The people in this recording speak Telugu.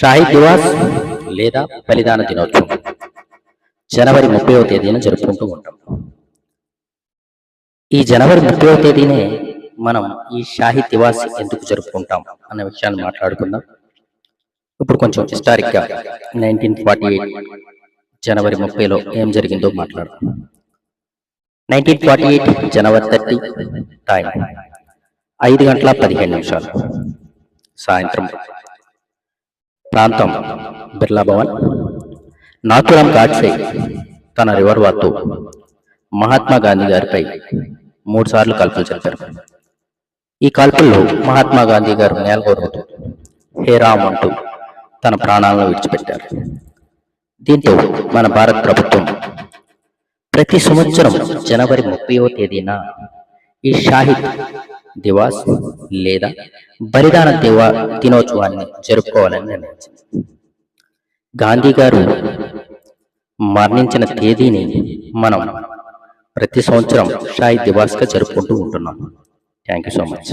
షాహిద్ దివాస్ లేదా బలిదాన దినోత్సవం జనవరి 30వ తేదీన జరుపుకుంటూ ఉంటాం. ఈ జనవరి 30వ తేదీనే మనం ఈ షాహిద్ దివాస్ ఎందుకు జరుపుకుంటాం అనే విషయాన్ని మాట్లాడుకుందాం. ఇప్పుడు కొంచెం హిస్టారిక్గా 1948 జనవరి 30లో ఏం జరిగిందో మాట్లాడదాం. 1948 జనవరి 30 టైం 5:15 సాయంత్రం. ప్రాంతం బిర్లా భవన్. నాథురామ్ గాడ్సే తన రివాల్వర్తో మహాత్మా గాంధీ గారిపై 3 సార్లు కాల్పులు జరిపారు. ఈ కాల్పుల్లో మహాత్మా గాంధీ గారు నేలగొరుగుతూ హే రామ్ అంటూ తన ప్రాణాలను విడిచిపెట్టారు. దీంతో మన భారత ప్రభుత్వం ప్రతి సంవత్సరం జనవరి 30వ తేదీన ఈ షాహిద్ దివాస్ లేదా బలిదాన దినోత్సవాన్ని జరుపుకోవాలని నిర్ణయించింది. గాంధీ గారు మరణించిన తేదీని మనం ప్రతి సంవత్సరం షాహిద్ దివాస్గా జరుపుకుంటూ ఉంటున్నాం. Thank you so much.